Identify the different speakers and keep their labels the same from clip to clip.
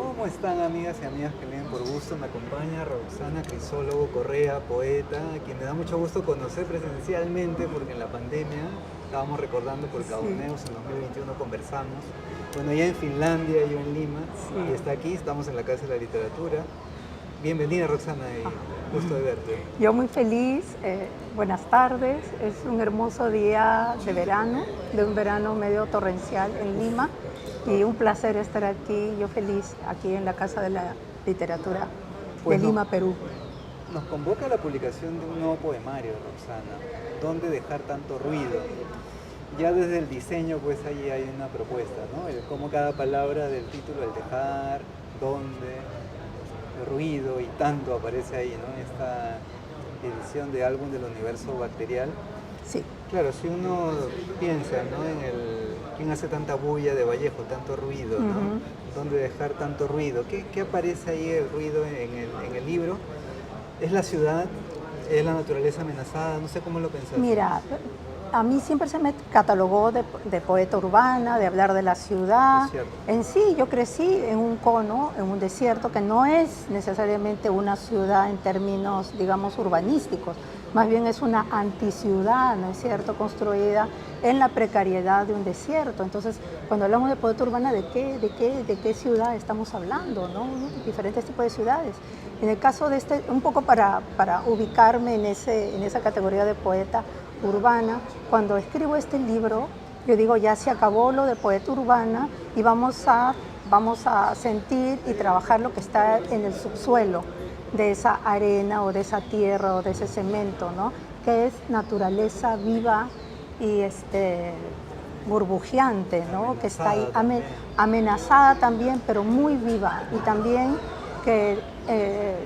Speaker 1: ¿Cómo están amigas y amigas que leen por gusto? Me acompaña Roxana Crisólogo Correa, poeta, a quien me da mucho gusto conocer presencialmente porque en la pandemia estábamos recordando por
Speaker 2: Sí,
Speaker 1: Cauneus en 2021 conversamos. Bueno, ella en Finlandia, yo en Lima, y
Speaker 2: sí.
Speaker 1: está aquí, estamos en la Casa de la Literatura. Bienvenida Roxana
Speaker 2: Ah,
Speaker 1: y gusto de verte.
Speaker 2: yo muy feliz, buenas tardes. Es un hermoso día de verano, de un verano medio torrencial en Lima y un placer estar aquí, yo feliz, aquí en la Casa de la Literatura de
Speaker 1: Pues
Speaker 2: Lima, Perú.
Speaker 1: nos convoca la publicación de un nuevo poemario, Roxana. ¿Dónde dejar tanto ruido? Ya desde el diseño, pues ahí hay una propuesta, ¿no? El cómo cada palabra del título, el dejar, dónde, el ruido y tanto aparece ahí, ¿no? Esta edición de álbum del universo bacterial.
Speaker 2: Sí.
Speaker 1: Claro, si uno piensa, ¿no? En el quién hace tanta bulla de Vallejo, tanto ruido, ¿no?
Speaker 2: Ujú.
Speaker 1: ¿Dónde dejar tanto ruido? ¿Qué aparece ahí el ruido en el libro? ¿Es la ciudad? ¿Es la naturaleza amenazada? No sé cómo lo pensaste.
Speaker 2: Mira, a mí siempre se me catalogó de poeta urbana, de hablar de la
Speaker 1: Es
Speaker 2: ciudad.
Speaker 1: cierto.
Speaker 2: En sí, yo crecí en un cono, en un desierto que no es necesariamente una ciudad en términos, digamos, urbanísticos. Más bien es una anticiudad, ¿no es cierto?, construida en la precariedad de un desierto. Entonces, cuando hablamos de poeta urbana, ¿de qué ciudad estamos hablando, no? Diferentes tipos de ciudades. En el caso de este, un poco para ubicarme en esa categoría de poeta urbana, cuando escribo este libro, yo digo, ya se acabó lo de poeta urbana y vamos a sentir y trabajar lo que está en el subsuelo de esa arena o de esa tierra o de ese cemento, ¿no? Que es naturaleza viva y burbujeante, ¿no? Que está ahí
Speaker 1: Amenazada también.
Speaker 2: amenazada también, pero muy viva y también que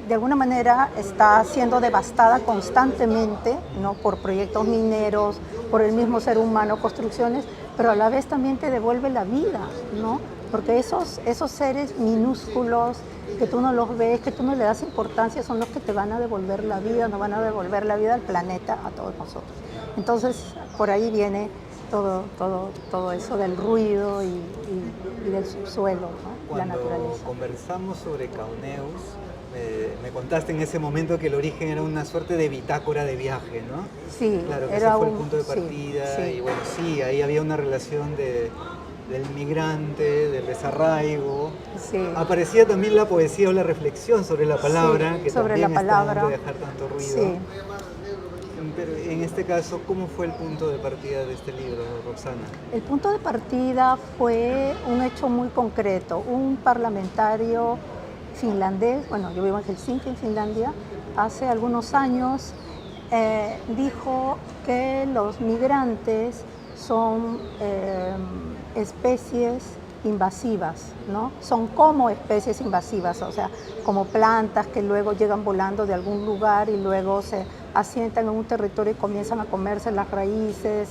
Speaker 2: de alguna manera está siendo devastada constantemente, ¿no? Por proyectos mineros, por el mismo ser humano, construcciones, pero a la vez también te devuelve la vida, ¿no? Porque esos seres minúsculos que tú no los ves, que tú no le das importancia, son los que te van a devolver la vida, nos van a devolver la vida al planeta, a todos nosotros. Entonces, por ahí viene todo eso del ruido y del subsuelo, ¿no? La
Speaker 1: Cuando
Speaker 2: naturaleza.
Speaker 1: conversamos sobre Cauneus, me contaste en ese momento que el origen era una suerte de bitácora de viaje, ¿no?
Speaker 2: Sí,
Speaker 1: Claro, que ese
Speaker 2: era
Speaker 1: fue el
Speaker 2: un,
Speaker 1: punto de
Speaker 2: sí,
Speaker 1: partida
Speaker 2: sí,
Speaker 1: y bueno, sí, ahí había una relación del migrante, del desarraigo.
Speaker 2: sí,
Speaker 1: Aparecía también la poesía o la reflexión sobre la
Speaker 2: sí,
Speaker 1: palabra, que
Speaker 2: sobre la
Speaker 1: también está donde
Speaker 2: palabra,
Speaker 1: dejar tanto ruido.
Speaker 2: sí.
Speaker 1: Pero en este caso, ¿cómo fue el punto de partida de este libro, Roxana?
Speaker 2: El punto de partida fue un hecho muy concreto. Un parlamentario finlandés, bueno, yo vivo en Helsinki, en Finlandia, hace algunos años dijo que los migrantes son especies invasivas, ¿no? Son como especies invasivas, o sea, como plantas que luego llegan volando de algún lugar y luego se asientan en un territorio y comienzan a comerse las raíces,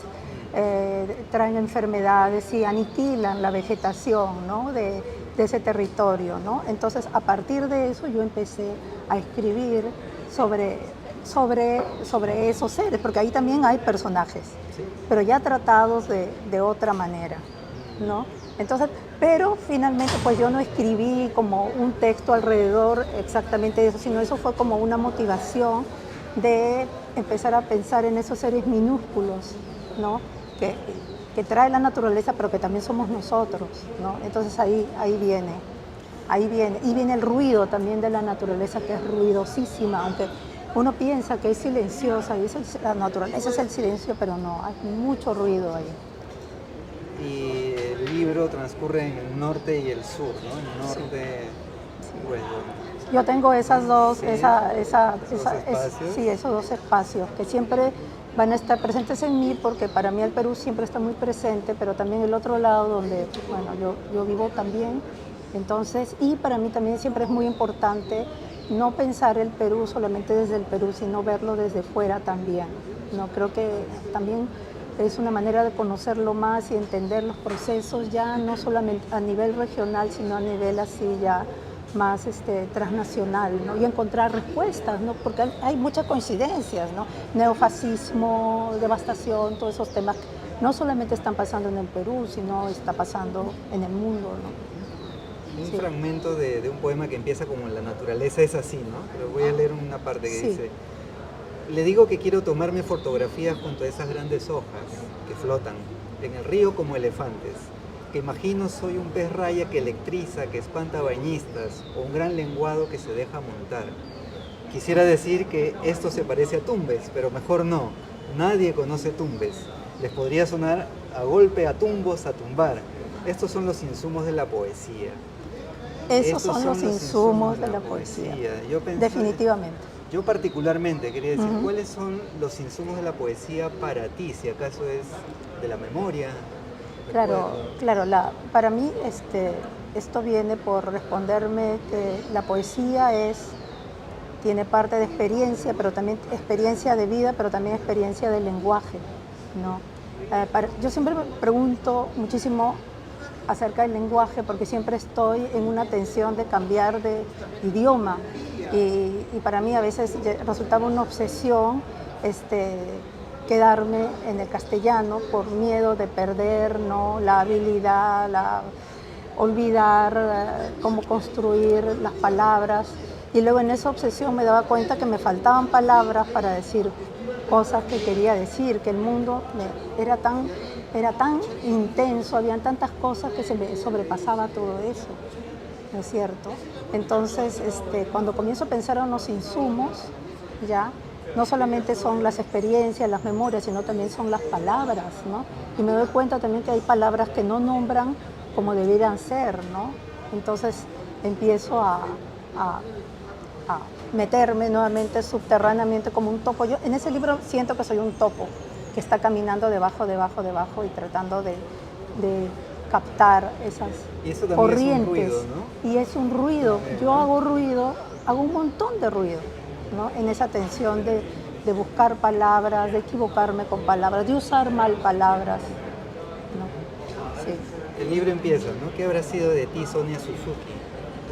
Speaker 2: traen enfermedades y aniquilan la vegetación, ¿no? de ese territorio, ¿no? Entonces, a partir de eso yo empecé a escribir sobre esos seres, porque ahí también hay personajes,
Speaker 1: Sí.
Speaker 2: pero ya tratados de otra manera, ¿no? Entonces, pero finalmente pues yo no escribí como un texto alrededor exactamente de eso, sino eso fue como una motivación de empezar a pensar en esos seres minúsculos, ¿no? Que, que trae la naturaleza, pero que también somos nosotros, ¿no? Entonces ahí viene, y viene el ruido también de la naturaleza, que es ruidosísima, aunque uno piensa que es silenciosa, y la naturaleza es el silencio, pero no, hay mucho ruido ahí.
Speaker 1: Y el libro transcurre en el norte y el sur, ¿no? El
Speaker 2: Sí,
Speaker 1: norte, bueno,
Speaker 2: yo tengo esas dos,
Speaker 1: sí, esos
Speaker 2: sí,
Speaker 1: espacios.
Speaker 2: esos dos espacios que siempre van a estar presentes en mí, porque para mí el Perú siempre está muy presente, pero también el otro lado donde, bueno, yo vivo también. Entonces, y para mí también siempre es muy importante no pensar el Perú solamente desde el Perú, sino verlo desde fuera también. No creo que también es una manera de conocerlo más y entender los procesos ya no solamente a nivel regional, sino a nivel así ya más transnacional, ¿no? Y encontrar respuestas, ¿no? Porque hay muchas coincidencias, ¿no? Neofascismo, devastación, todos esos temas no solamente están pasando en el Perú, sino está pasando en el mundo, ¿no?
Speaker 1: un
Speaker 2: Sí.
Speaker 1: fragmento de un poema que empieza como la naturaleza es así, ¿no? Pero voy a leer una parte que
Speaker 2: Sí.
Speaker 1: dice: le digo que quiero tomarme fotografías junto a esas grandes hojas que flotan en el río como elefantes, que imagino soy un pez raya que electriza, que espanta bañistas, o un gran lenguado que se deja montar. Quisiera decir que esto se parece a Tumbes, pero mejor no. Nadie conoce Tumbes. Les podría sonar a golpe a tumbos, a tumbar. Estos son los insumos de la poesía.
Speaker 2: Esos
Speaker 1: Estos
Speaker 2: son los insumos de la poesía.
Speaker 1: Yo pensé,
Speaker 2: Definitivamente.
Speaker 1: yo particularmente quería decir,
Speaker 2: Ujú.
Speaker 1: ¿cuáles son los insumos de la poesía para ti? Si acaso es de la memoria.
Speaker 2: Claro,
Speaker 1: recuerdo.
Speaker 2: claro, para mí esto viene por responderme que la poesía tiene parte de experiencia, pero también experiencia de vida, pero también experiencia de lenguaje, ¿no? Yo siempre me pregunto muchísimo acerca del lenguaje porque siempre estoy en una tensión de cambiar de idioma y para mí a veces resultaba una obsesión quedarme en el castellano por miedo de perder, ¿no?, la habilidad, olvidar cómo construir las palabras. Y luego en esa obsesión me daba cuenta que me faltaban palabras para decir cosas que quería decir, que el mundo era tan intenso, habían tantas cosas que se me sobrepasaba todo eso, ¿no es cierto? Entonces, cuando comienzo a pensar en los insumos, ya, no solamente son las experiencias, las memorias, sino también son las palabras, ¿no? Y me doy cuenta también que hay palabras que no nombran como debieran ser, ¿no? Entonces empiezo a meterme nuevamente subterráneamente como un topo. Yo en ese libro siento que soy un topo que está caminando debajo y tratando de captar esas
Speaker 1: Y eso también
Speaker 2: corrientes.
Speaker 1: es un ruido, ¿no?
Speaker 2: Y es un ruido. Yo hago ruido, hago un montón de ruido, ¿no? En esa tensión de buscar palabras, de equivocarme con palabras, de usar mal palabras, ¿no? Sí.
Speaker 1: El libro empieza, ¿no? ¿Qué habrá sido de ti, Sonia Suzuki?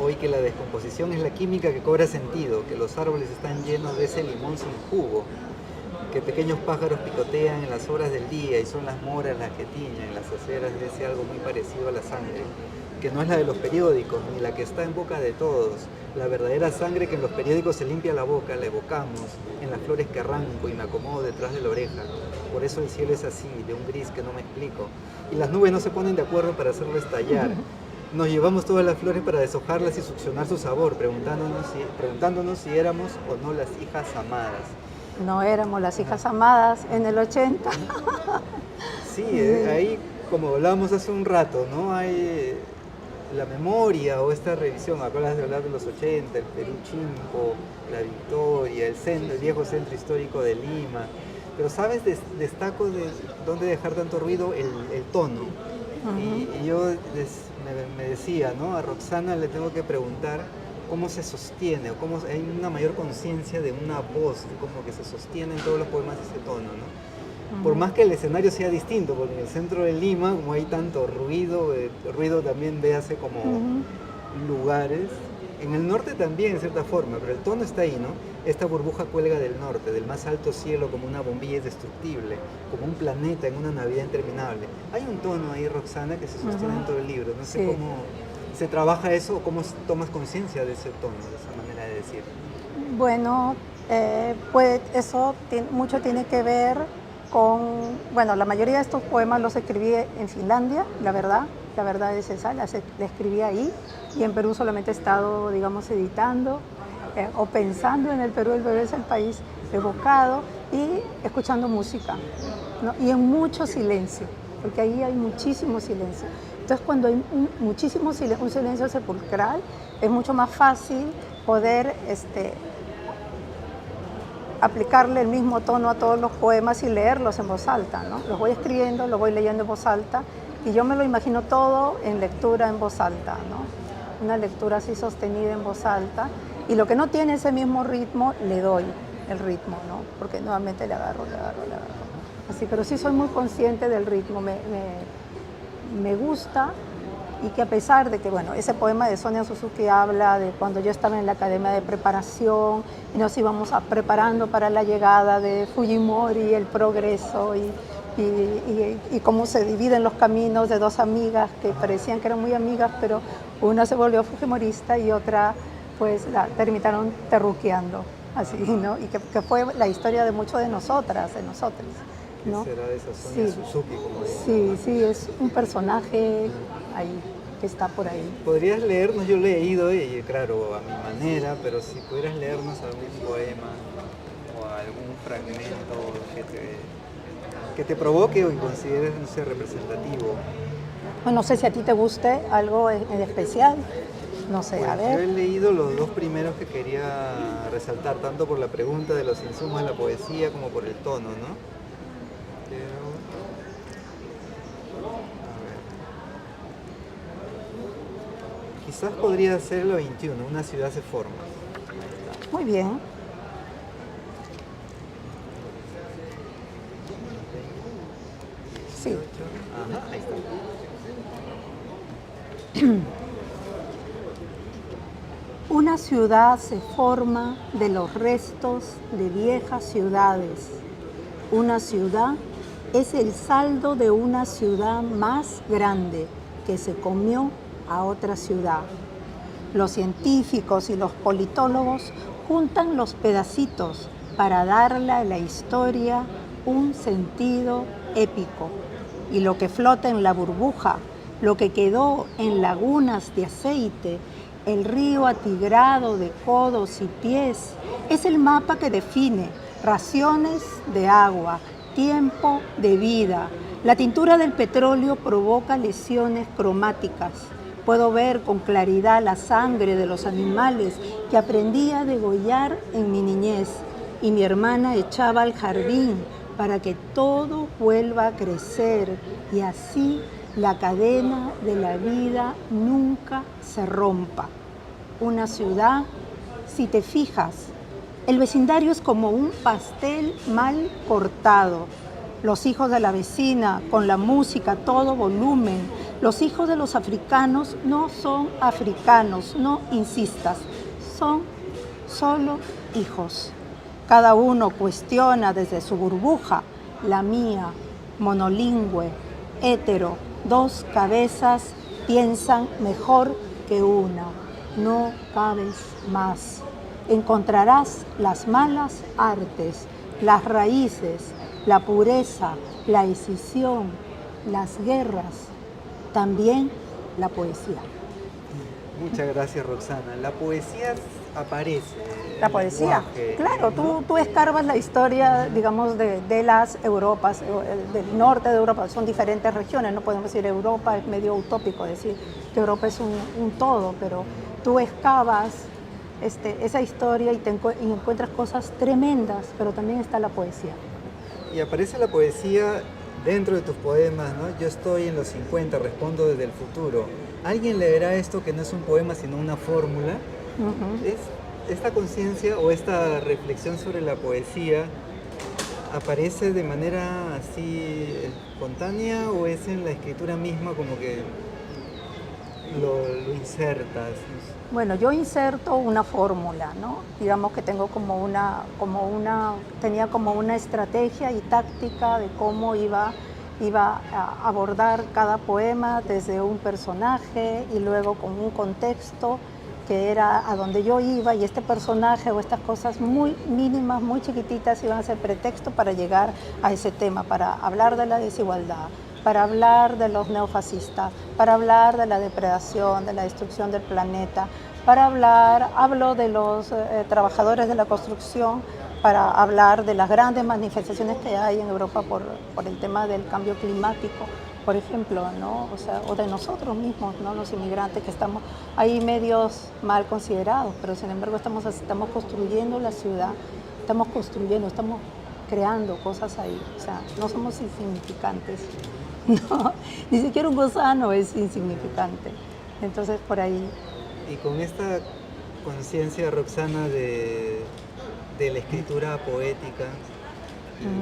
Speaker 1: Hoy que la descomposición es la química que cobra sentido, que los árboles están llenos de ese limón sin jugo, que pequeños pájaros picotean en las horas del día y son las moras las que tiñen en las aceras de ese algo muy parecido a la sangre, que no es la de los periódicos, ni la que está en boca de todos. La verdadera sangre que en los periódicos se limpia la boca, la evocamos en las flores que arranco y me acomodo detrás de la oreja. Por eso el cielo es así, de un gris que no me explico. Y las nubes no se ponen de acuerdo para hacerlo estallar. Nos llevamos todas las flores para deshojarlas y succionar su sabor, preguntándonos si éramos o no las hijas amadas.
Speaker 2: No éramos las hijas amadas en el 80.
Speaker 1: Sí, ahí, como hablábamos hace un rato, ¿no? Hay la memoria o esta revisión, acabas de hablar de los 80, el Perú Chimpo, la Victoria, el viejo centro histórico de Lima. Pero, ¿sabes? Destaco de dónde dejar tanto ruido, el tono. Y yo me decía, ¿no? A Roxana le tengo que preguntar cómo se sostiene, o cómo hay una mayor conciencia de una voz, como que se sostiene en todos los poemas ese tono, ¿no? Por más que el escenario sea distinto, porque en el centro de Lima, como hay tanto ruido, ruido también véase como lugares. En el norte también, en cierta forma, pero el tono está ahí, ¿no? Esta burbuja cuelga del norte, del más alto cielo, como una bombilla indestructible, como un planeta en una Navidad interminable. Hay un tono ahí, Roxana, que se sostiene en todo el libro. No sé
Speaker 2: Sí.
Speaker 1: cómo se trabaja eso o cómo tomas conciencia de ese tono, de esa manera de decir.
Speaker 2: Bueno, pues eso mucho tiene que ver con, bueno, la mayoría de estos poemas los escribí en Finlandia, la verdad es esa, la escribí ahí, y en Perú solamente he estado, digamos, editando o pensando en el Perú es el país evocado, y escuchando música, ¿no? Y en mucho silencio, porque ahí hay muchísimo silencio. Entonces, cuando hay muchísimo silencio, un silencio sepulcral, es mucho más fácil poder aplicarle el mismo tono a todos los poemas y leerlos en voz alta, ¿no? Los voy escribiendo, los voy leyendo en voz alta y yo me lo imagino todo en lectura en voz alta, ¿no? Una lectura así sostenida en voz alta, y lo que no tiene ese mismo ritmo, le doy el ritmo, ¿no? Porque nuevamente le agarro. Así, pero sí soy muy consciente del ritmo, me gusta. Y que a pesar de que, bueno, ese poema de Sonia Suzuki habla de cuando yo estaba en la academia de preparación y nos íbamos preparando para la llegada de Fujimori, el progreso y cómo se dividen los caminos de dos amigas que parecían que eran muy amigas, pero Una se volvió fujimorista y otra pues la terminaron terruqueando, así, ¿no? Y que fue la historia de muchos de nosotras, de nosotros, ¿no?
Speaker 1: ¿Qué será de esa Sonia Suzuki, como dicen?
Speaker 2: Sí, sí, es un personaje ahí, que está por ahí.
Speaker 1: ¿Podrías leernos? Yo lo he leído, y claro, a mi manera, pero si pudieras leernos algún poema o algún fragmento que te provoque o que consideres, no sé, representativo.
Speaker 2: No sé si a ti te guste algo en especial, no sé,
Speaker 1: Pues
Speaker 2: a
Speaker 1: yo he
Speaker 2: ver.
Speaker 1: leído los dos primeros que quería resaltar, tanto por la pregunta de los insumos de la poesía como por el tono, ¿no? Pero, a ver. Quizás podría ser lo 21, una ciudad se forma.
Speaker 2: Muy bien. Sí.
Speaker 1: Ajá, ahí está.
Speaker 2: Una ciudad se forma de los restos de viejas ciudades. Una ciudad es el saldo de una ciudad más grande que se comió a otra ciudad. Los científicos y los politólogos juntan los pedacitos para darle a la historia un sentido épico. Y lo que flota en la burbuja, lo que quedó en lagunas de aceite, el río atigrado de codos y pies, es el mapa que define raciones de agua, tiempo de vida. La tintura del petróleo provoca lesiones cromáticas. Puedo ver con claridad la sangre de los animales que aprendí a degollar en mi niñez y mi hermana echaba al jardín para que todo vuelva a crecer y así la cadena de la vida nunca se rompa. Una ciudad, si te fijas, el vecindario es como un pastel mal cortado. Los hijos de la vecina, con la música a todo volumen. Los hijos de los africanos no son africanos, no insistas, son solo hijos. Cada uno cuestiona desde su burbuja, la mía, monolingüe, hétero, dos cabezas piensan mejor que una. No cabes más. Encontrarás las malas artes, las raíces, la pureza, la escisión, las guerras, también la poesía.
Speaker 1: Muchas gracias, Roxana. La poesía aparece.
Speaker 2: La poesía,
Speaker 1: lenguaje,
Speaker 2: claro,
Speaker 1: ¿no?
Speaker 2: tú escarbas la historia, digamos, de las Europas, del norte de Europa, son diferentes regiones, no podemos decir Europa, es medio utópico decir que Europa es un todo, pero tú excavas esa historia y encuentras cosas tremendas, pero también está la poesía.
Speaker 1: Y aparece la poesía dentro de tus poemas, ¿no? Yo estoy en los 50, respondo desde el futuro. ¿Alguien leerá esto que no es un poema sino una fórmula? ¿Es esta conciencia o esta reflexión sobre la poesía aparece de manera así espontánea o es en la escritura misma como que lo insertas?
Speaker 2: Bueno, yo inserto una fórmula, ¿no? Digamos que tenía como una estrategia y táctica de cómo iba a abordar cada poema desde un personaje y luego con un contexto que era a donde yo iba y este personaje o estas cosas muy mínimas, muy chiquititas iban a ser pretexto para llegar a ese tema, para hablar de la desigualdad, para hablar de los neofascistas, para hablar de la depredación, de la destrucción del planeta, hablo de los trabajadores de la construcción, para hablar de las grandes manifestaciones que hay en Europa por el tema del cambio climático, por ejemplo, ¿no? O de nosotros mismos, ¿no? Los inmigrantes que estamos ahí medios mal considerados, pero sin embargo estamos construyendo la ciudad, estamos creando cosas ahí, o sea, no somos insignificantes, no, ni siquiera un gusano es insignificante, entonces por ahí.
Speaker 1: Y con esta conciencia, Roxana, de la escritura poética,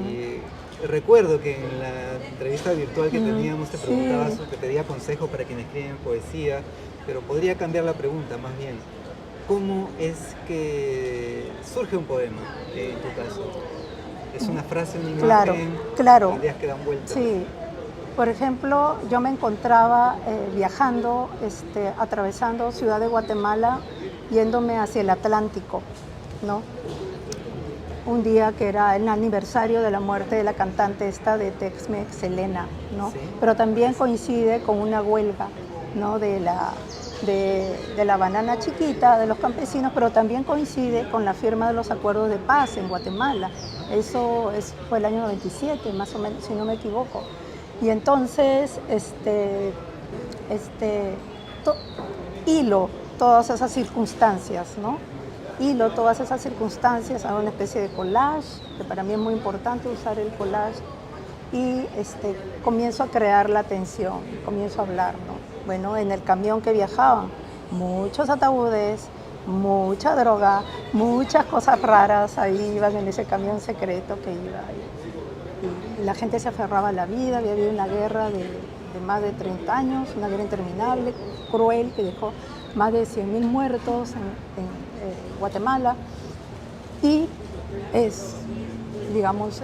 Speaker 1: y recuerdo que en la entrevista virtual que teníamos te preguntaba, te pedía consejos para quienes escriben poesía, pero podría cambiar la pregunta más bien. ¿Cómo es que surge un poema en tu caso? ¿Es una frase, una imagen,
Speaker 2: Claro.
Speaker 1: ideas que dan vueltas?
Speaker 2: Sí. Por ejemplo, yo me encontraba viajando, atravesando Ciudad de Guatemala, yéndome hacia el Atlántico, ¿no? Un día que era el aniversario de la muerte de la cantante esta de Tex-Mex, Selena, ¿no?
Speaker 1: Sí.
Speaker 2: Pero también coincide con una huelga, ¿no? de la banana chiquita de los campesinos, pero también coincide con la firma de los acuerdos de paz en Guatemala. Eso fue el año 97, más o menos, si no me equivoco. Y entonces, hilo todas esas circunstancias, ¿no? Hilo todas esas circunstancias, hago una especie de collage, que para mí es muy importante usar el collage, y comienzo a crear la tensión, comienzo a hablar, ¿no? Bueno, en el camión que viajaban, muchos ataúdes, mucha droga, muchas cosas raras, ahí iban en ese camión secreto que iba ahí. Y la gente se aferraba a la vida, había habido una guerra de más de 30 años, una guerra interminable, cruel, que dejó más de 100.000 muertos en Guatemala, y es, digamos,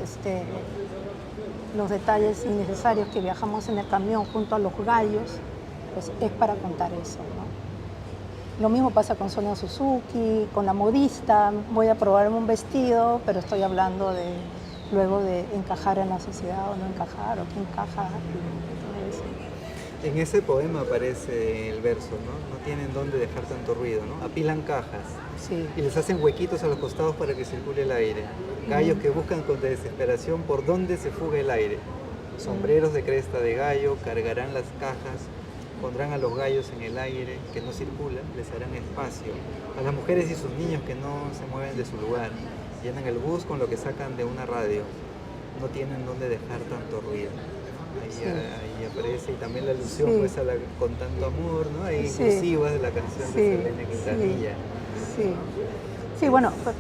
Speaker 2: los detalles innecesarios que viajamos en el camión junto a los gallos, pues es para contar eso, ¿no? Lo mismo pasa con Sonia Suzuki, con la modista, voy a probarme un vestido, pero estoy hablando luego de encajar en la sociedad o no encajar, o qué encaja, y todo eso.
Speaker 1: En ese poema aparece el verso, ¿no? No tienen dónde dejar tanto ruido, ¿no? Apilan cajas
Speaker 2: Sí.
Speaker 1: y les hacen huequitos a los costados para que circule el aire. Gallos que buscan con desesperación por dónde se fuga el aire. Sombreros de cresta de gallo cargarán las cajas, pondrán a los gallos en el aire que no circula, les harán espacio. A las mujeres y sus niños que no se mueven de su lugar, llenan el bus con lo que sacan de una radio. No tienen dónde dejar tanto ruido. Ahí aparece, y también la alusión
Speaker 2: Sí.
Speaker 1: pues con tanto amor, ¿no? Ahí
Speaker 2: Sí.
Speaker 1: inclusivas de la canción
Speaker 2: Sí,
Speaker 1: de Selena Quintanilla.
Speaker 2: Sí, bueno, pues,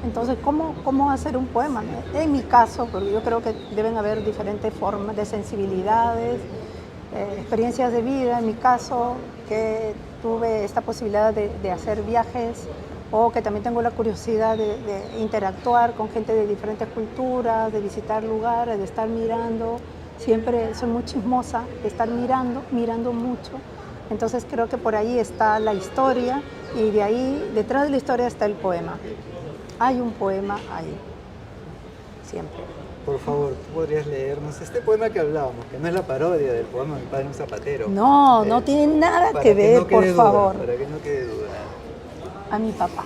Speaker 2: entonces, ¿cómo hacer un poema? En mi caso, porque yo creo que deben haber diferentes formas de sensibilidades, experiencias de vida. En mi caso, que tuve esta posibilidad de hacer viajes, o que también tengo la curiosidad de interactuar con gente de diferentes culturas, de visitar lugares, de estar mirando. Siempre soy muy chismosa, de estar mirando mucho. Entonces creo que por ahí está la historia, y de ahí, detrás de la historia, está el poema. Hay un poema ahí, siempre.
Speaker 1: Por favor, ¿tú podrías leernos este poema que hablábamos, que no es la parodia del poema Mi padre un zapatero?
Speaker 2: No tiene nada
Speaker 1: para
Speaker 2: que ver,
Speaker 1: no quede
Speaker 2: por
Speaker 1: duda,
Speaker 2: favor.
Speaker 1: Para que no quede duda.
Speaker 2: A mi papá.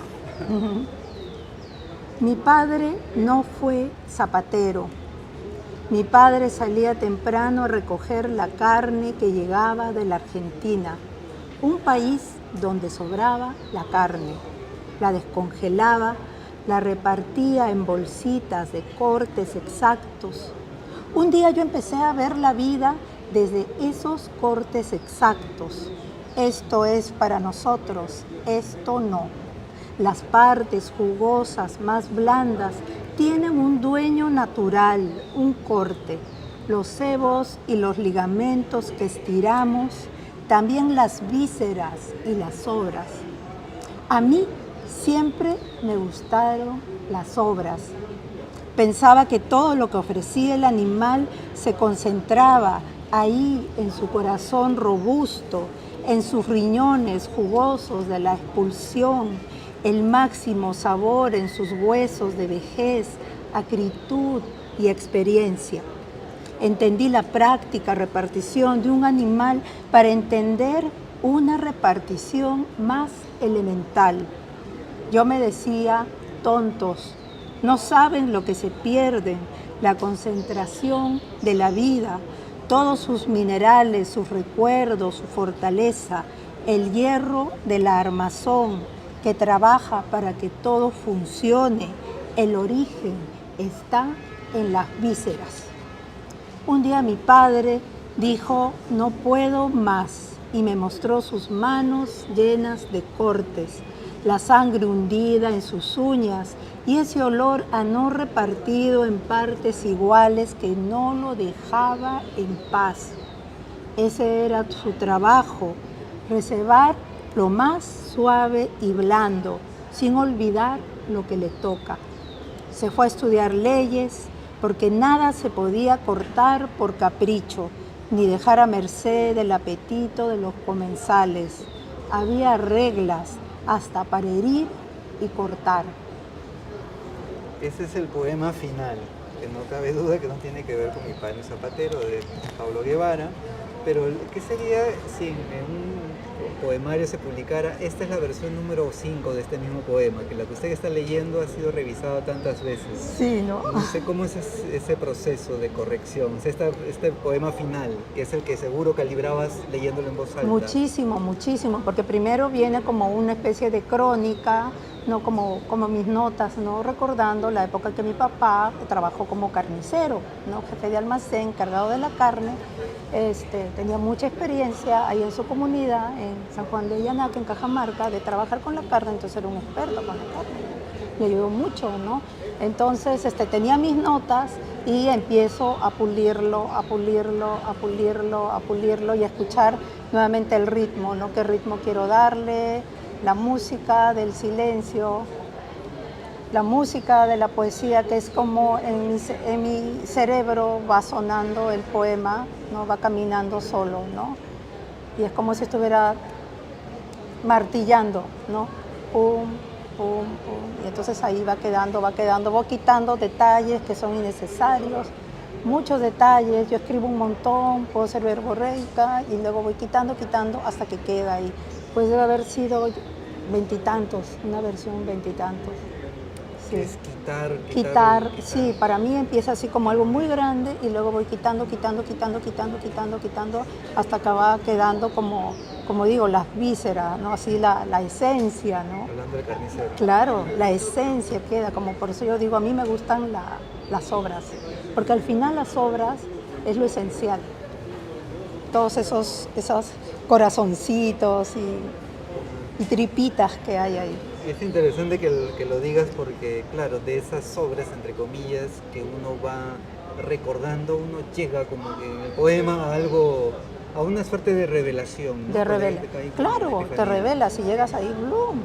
Speaker 2: Mi padre no fue zapatero. Mi padre salía temprano a recoger la carne que llegaba de la Argentina, un país donde sobraba la carne. La descongelaba, la repartía en bolsitas de cortes exactos. Un día yo empecé a ver la vida desde esos cortes exactos. Esto es para nosotros, esto no. Las partes jugosas, más blandas, tienen un dueño natural, un corte. Los sebos y los ligamentos que estiramos, también las vísceras y las sobras. A mí siempre me gustaron las sobras. Pensaba que todo lo que ofrecía el animal se concentraba ahí en su corazón robusto, en sus riñones jugosos de la expulsión, el máximo sabor en sus huesos de vejez, acritud y experiencia. Entendí la práctica repartición de un animal para entender una repartición más elemental. Yo me decía, tontos, no saben lo que se pierden, la concentración de la vida, todos sus minerales, sus recuerdos, su fortaleza, el hierro de la armazón que trabaja para que todo funcione. El origen está en las vísceras. Un día mi padre dijo, no puedo más, y me mostró sus manos llenas de cortes, la sangre hundida en sus uñas y ese olor a no repartido en partes iguales que no lo dejaba en paz. Ese era su trabajo, reservar lo más suave y blando, sin olvidar lo que le toca. Se fue a estudiar leyes porque nada se podía cortar por capricho. ni dejar a merced del apetito de los comensales. Había reglas hasta para herir y cortar.
Speaker 1: Ese es el poema final, que no cabe duda que no tiene que ver con Mi padre zapatero, de Pablo Guevara, pero ¿qué sería si en un poemario se publicara? Esta es la versión número 5 de este mismo poema, que la que usted está leyendo ha sido revisada tantas veces.
Speaker 2: Sí, ¿no?
Speaker 1: No sé cómo es ese proceso de corrección, o sea, este poema final, que es el que seguro calibrabas leyéndolo en voz alta.
Speaker 2: Muchísimo, muchísimo, porque primero viene como una especie de crónica, ¿no? Como mis notas, ¿no? Recordando la época que mi papá trabajó como carnicero, ¿no? Jefe de almacén, encargado de la carne. Tenía mucha experiencia ahí en su comunidad, en San Juan de Llanaque, en Cajamarca, de trabajar con la carne, entonces era un experto con la carne. Me ayudó mucho, ¿no? Entonces tenía mis notas y empiezo a pulirlo, a pulirlo, a pulirlo, a pulirlo y a escuchar nuevamente el ritmo, ¿no? ¿Qué ritmo quiero darle? La música del silencio, la música de la poesía, que es como en mi cerebro va sonando el poema, ¿no? Va caminando solo, ¿no? Y es como si estuviera martillando, ¿no? Pum, pum, pum. Y entonces ahí va quedando, voy quitando detalles que son innecesarios, muchos detalles. Yo escribo un montón, puedo ser verborreica y luego voy quitando hasta que queda ahí. Pues debe haber sido veintitantos, una versión veintitantos. Sí.
Speaker 1: Es quitar.
Speaker 2: Sí, para mí empieza así como algo muy grande y luego voy quitando, hasta que va quedando como digo, las vísceras, ¿no? Así la esencia, ¿no?
Speaker 1: Hablando de carnicero.
Speaker 2: Claro, la esencia queda, como por eso yo digo, a mí me gustan las obras, porque al final las obras es lo esencial. Todos esos corazoncitos y tripitas que hay ahí.
Speaker 1: Es interesante que lo digas porque, claro, de esas obras, entre comillas, que uno va recordando, uno llega como que en el poema a algo, a una suerte de revelación, ¿no?
Speaker 2: Claro, te revelas y llegas ahí, ¡blum!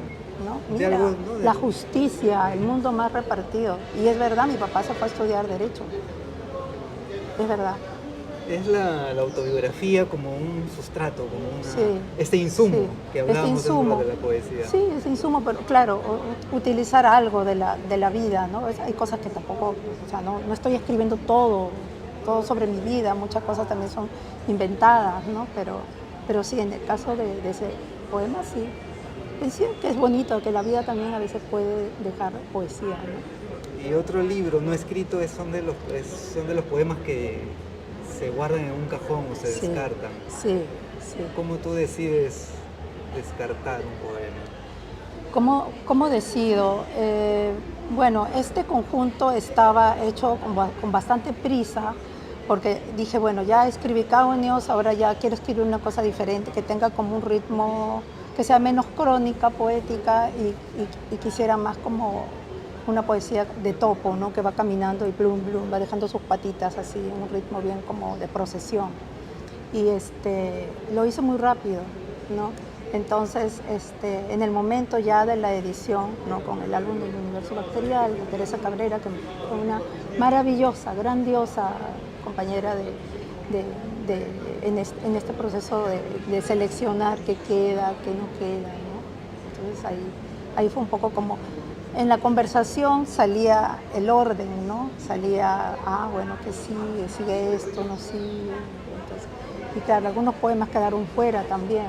Speaker 2: ¿No? Mira,
Speaker 1: algo, ¿no?
Speaker 2: la justicia, el mundo más repartido. Y es verdad, mi papá se fue a estudiar Derecho. Es verdad.
Speaker 1: Es la autobiografía como un sustrato, como este insumo que hablábamos de la poesía.
Speaker 2: Sí, ese insumo, pero claro, utilizar algo de la vida, ¿no? Hay cosas que tampoco, o sea, no estoy escribiendo todo sobre mi vida, muchas cosas también son inventadas, ¿no? Pero sí, en el caso de ese poema, sí. Pensé que es bonito, que la vida también a veces puede dejar poesía, ¿no?
Speaker 1: Y otro libro no escrito son de los poemas que se guardan en un cajón o se descartan.
Speaker 2: Sí.
Speaker 1: ¿Cómo tú decides descartar un poema?
Speaker 2: ¿Cómo decido? Bueno, este conjunto estaba hecho con bastante prisa, porque dije, bueno, ya escribí Caonios, ahora ya quiero escribir una cosa diferente, que tenga como un ritmo, que sea menos crónica, poética, y quisiera más como una poesía de topo, ¿no? Que va caminando y blum, blum, va dejando sus patitas así, en un ritmo bien como de procesión. Y lo hice muy rápido, ¿no? Entonces, en el momento ya de la edición, ¿no? Con el álbum del Universo Bacterial, de Teresa Cabrera, que fue una maravillosa, grandiosa compañera en este proceso de seleccionar qué queda, qué no queda, ¿no? Entonces ahí fue un poco como, en la conversación salía el orden, ¿no? Salía, bueno, que sigue esto, no sigue. Entonces, y claro, algunos poemas quedaron fuera también,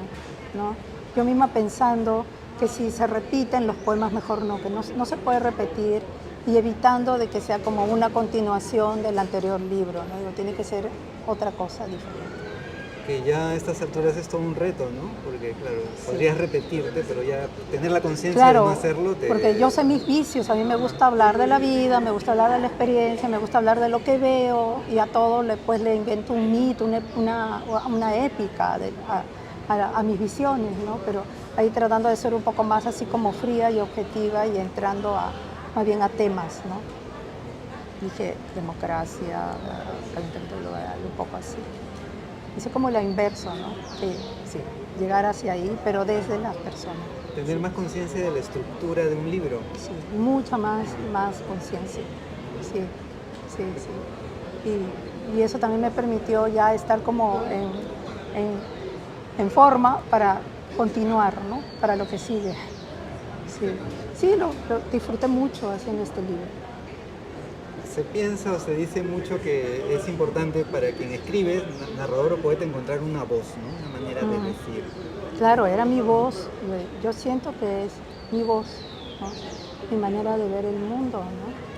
Speaker 2: ¿no? Yo misma pensando que si se repiten los poemas, mejor no, que no se puede repetir, y evitando de que sea como una continuación del anterior libro, ¿no? Digo, tiene que ser otra cosa diferente.
Speaker 1: Que ya a estas alturas es todo un reto, ¿no? Porque, claro, podrías repetirte, pero ya tener la conciencia de no hacerlo
Speaker 2: porque yo sé mis vicios, a mí me gusta hablar de la vida, me gusta hablar de la experiencia, me gusta hablar de lo que veo, y a todo le invento un mito, una épica a mis visiones, ¿no? Pero ahí tratando de ser un poco más así como fría y objetiva y entrando más bien a temas, ¿no? Dije democracia, calentamiento global, un poco así. Hice como lo inverso, ¿no? Sí, llegar hacia ahí, pero desde las personas.
Speaker 1: Tener más conciencia de la estructura de un libro.
Speaker 2: Sí, mucha más conciencia. Sí. y eso también me permitió ya estar como en forma para continuar, ¿no? Para lo que sigue. Sí, sí, lo disfruté mucho haciendo este libro.
Speaker 1: Se piensa o se dice mucho que es importante para quien escribe, narrador o poeta, encontrar una voz, ¿no? Una manera de decir.
Speaker 2: Claro, era mi voz, yo siento que es mi voz, ¿no? Mi manera de ver el mundo, ¿no?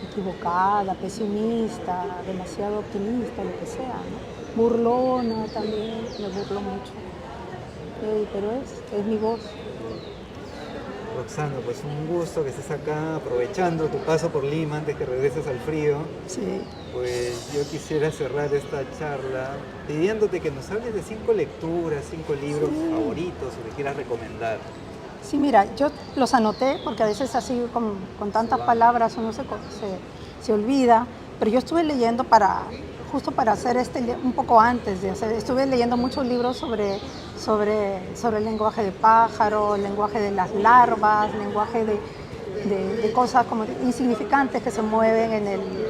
Speaker 2: Equivocada, pesimista, demasiado optimista, lo que sea, ¿no? Burlona también, me burlo mucho, pero es mi voz.
Speaker 1: Roxana, pues un gusto que estés acá, aprovechando tu paso por Lima antes que regreses al frío.
Speaker 2: Sí.
Speaker 1: Pues yo quisiera cerrar esta charla pidiéndote que nos hables de 5 lecturas, 5 libros favoritos o que quieras recomendar.
Speaker 2: Sí, mira, yo los anoté porque a veces así con tantas palabras uno se olvida, pero yo estuve leyendo justo para hacer un poco antes de hacer, estuve leyendo muchos libros sobre el lenguaje de pájaro, el lenguaje de las larvas, lenguaje de cosas como insignificantes que se mueven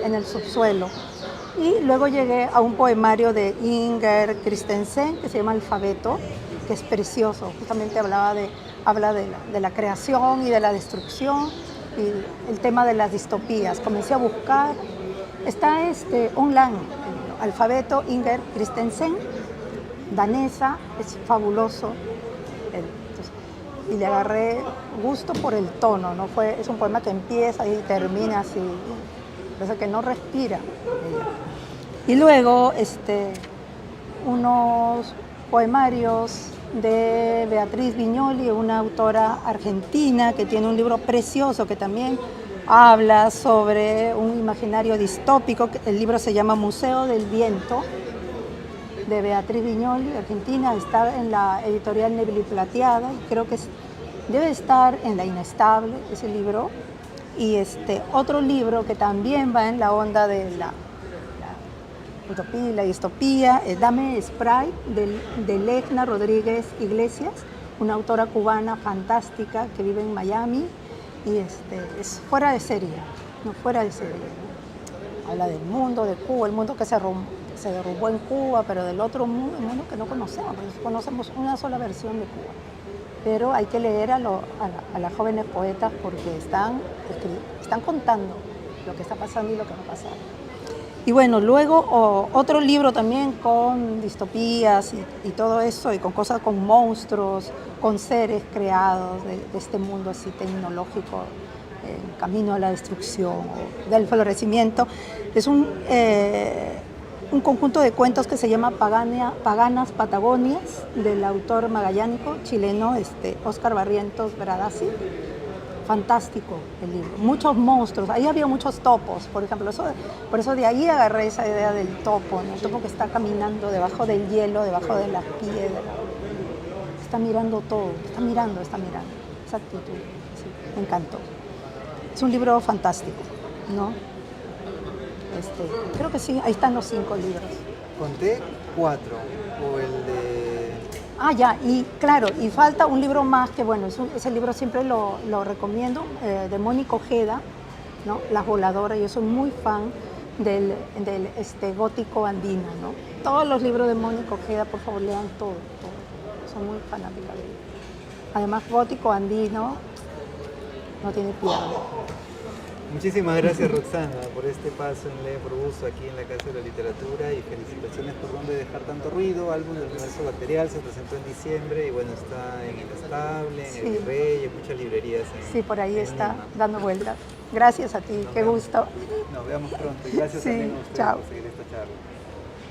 Speaker 2: en el subsuelo. Y luego llegué a un poemario de Inger Christensen que se llama Alfabeto, que es precioso, justamente habla de la creación y de la destrucción y el tema de las distopías. Comencé a buscar, está online, Alfabeto, Inger Christensen, danesa, es fabuloso. Entonces, y le agarré gusto por el tono, ¿no? Es un poema que empieza y termina así, parece que no respira. Y luego unos poemarios de Beatriz Viñoli, una autora argentina que tiene un libro precioso que también habla sobre un imaginario distópico. El libro se llama Museo del Viento, de Beatriz Viñoli, argentina. Está en la editorial Nebel y Plateada y creo que debe estar en La Inestable, ese libro. Y otro libro que también va en la onda de la utopía y la distopía, Dame Spray, de Legna Rodríguez Iglesias, una autora cubana fantástica que vive en Miami y es fuera de serie, no fuera de serie, ¿no? Habla del mundo de Cuba, el mundo que se derrumbó en Cuba, pero del otro mundo, el mundo que no conocemos, porque conocemos una sola versión de Cuba. Pero hay que leer a las jóvenes poetas porque están contando lo que está pasando y lo que va a pasar. Y bueno, luego otro libro también con distopías y todo eso, y con cosas, con monstruos, con seres creados de este mundo así tecnológico, en camino a la destrucción o del florecimiento. Es un conjunto de cuentos que se llama Paganas Patagonias, del autor magallánico chileno Óscar Barrientos Bradasi. Fantástico el libro, muchos monstruos, ahí había muchos topos, por ejemplo, por eso de ahí agarré esa idea del topo, ¿no? El topo que está caminando debajo del hielo, debajo de las piedras, está mirando todo, está mirando, esa actitud, sí, me encantó. Es un libro fantástico, ¿no? Creo que sí, ahí están los 5 libros.
Speaker 1: Conté 4, o el de...
Speaker 2: Ah, ya, y claro, y falta un libro más que, bueno, ese libro siempre lo recomiendo, de Mónica Ojeda, ¿no? Las voladoras. Yo soy muy fan del gótico andino, ¿no? Todos los libros de Mónica Ojeda, por favor, lean todo. Soy muy fanática de él. Además, gótico andino no tiene piedad.
Speaker 1: Muchísimas gracias, Roxana, por este paso en Lee por Gusto aquí en la Casa de la Literatura, y felicitaciones por Dónde Dejar Tanto Ruido, álbum del Universo Bacterial, se presentó en diciembre y bueno, está en Inestable, en El Virrey, en muchas librerías.
Speaker 2: Sí, por ahí está dando vueltas. Gracias a ti, qué gusto.
Speaker 1: Nos vemos pronto y gracias también a ustedes por seguir esta charla.